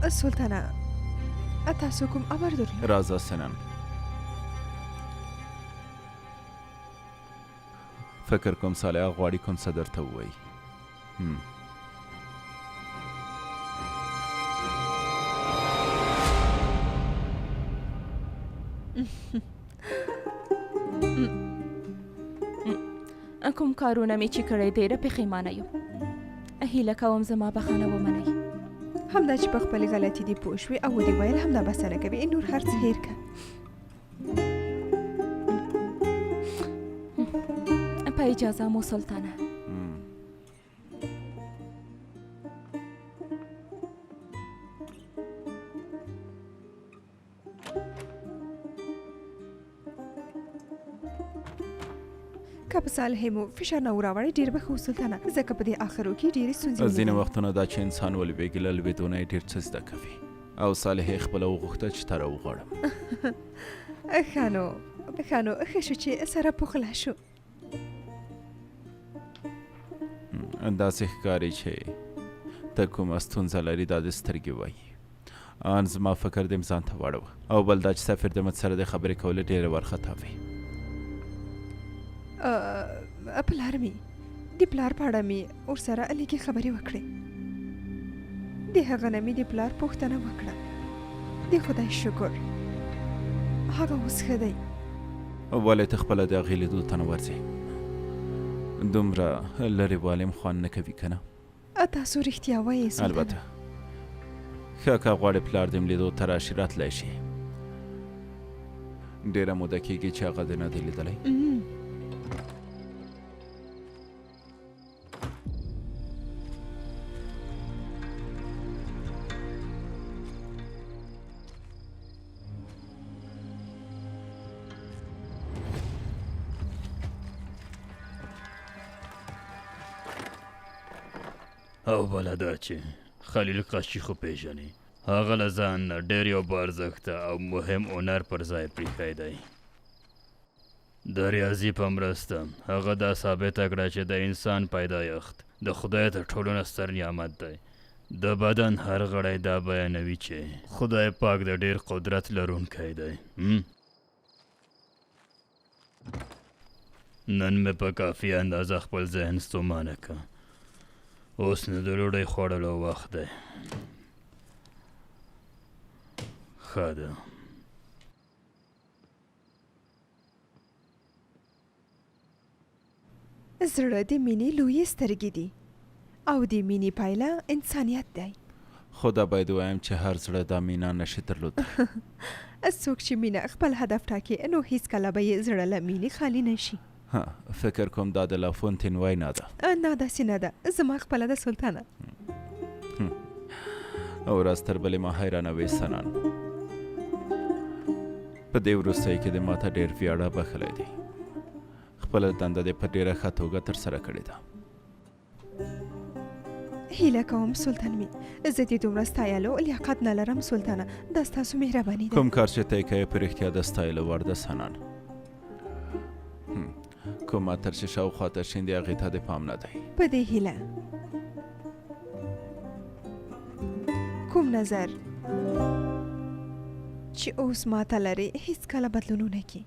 سلطانه تاسو کوم امر درلود؟ راځه سنن، فکر کوم صالحه غواړي کوم څه درته ووایي. کوم کارونه مې چې کړی ډېره پښیمانه یم. هیله کوم زما بخښنه ومنئ. همدا چې په خپلې غلطي دې پوه شوې او ودې ویل همدا بسنه کوي، نور هر څه هېر کړه. په اجازه مو سلطانه. که په صالحې مو فشار نه وراوړی ډېر به ښه و سلطانه، ځکه په دې آخرو کې ډېرې ستونزې ځینې وختونه دا چې انسان ولوېږي له لوېدو نه یې ډېر څه زده کوي، او صالحې خپله وغوښتل چې تا راوغواړم. ښه نو ښه شو چې سره پخلا شو. داسې ښکاري چې ته کومه ستونزه لري، دا د سترګې وایي. ان زما فکر دې ځان ته واړوه، او بل دا چې سفیر د مت سره د خبرې کولو ډېره وارخطا وي. پلار مې د پلار په اړه مې ورسره لیکې خبرې وکړې. د هغه نه مې د پلار پوښتنه وکړه. د خدای شکر هغه اوس ښه دی. ولې ته خپله د هغې لیدو ته نه ورځې؟ دومره لرې والیم خوند نه کوي که نه؟ تاسو رښتیا وایې سلطانه. البته ښه که غواړې پلار دې لیدو ته راشي راتلی شي. ډېره موده کېږي چې هغه دې نه دی لیدلی. او بله دا چې خلیل قشي خو پیژني، هغه له ځان نه ډېر یو بارزښته او مهم هنر پر ځای پریښی دی. د ریاضي په مرسته هغه دا ثابته کړه چې د انسان پیدایښت د خدای تر ټولو نه ستر نعمت دی. د بدن هر غړی دا بیانوي چې خدای پاک د ډېر قدرت لرونکی دی. نن مې په کافي اندازه خپل ذهن ستومانه که. اوس نه د ډوډۍ خوړلو وخت دی. ښه ده. زړه د مینې لویې سترګې دي او د مینې پایله انسانیت دی. خو دا باید ووایم چې هر زړه دا مینا نشي درلودی. څوک چې مینه خپل هدف ټاکي نو هیڅکله به یې زړه له مینې خالي نشي. فکر کوم دا د لافونتین وینا ده. نه داسې نه ده، زما خپله ده سلطانه. او راز تر بلې ما حیرانوې سنان. په دې وروستیو کې د ماته ډېر ویاړه بخښلی دی. خپله دنده دې په ډېره ښه توګه ترسره کړې ده. هیله کوم سلطان مې زه دې دومره ستایلو لیاقت نه لرم سلطانه، دا ستاسو مهرباني ده. کوم کار چې ته یې کوې په رښتیا د ستایلو وړ ده سنان. کوم عطر چې شاوخوا ته شیندې هغې ته دې پام نه دی. په دې هیله کوم نظر چې اوس ماته لرې هیڅکله بدلون ونه کړي.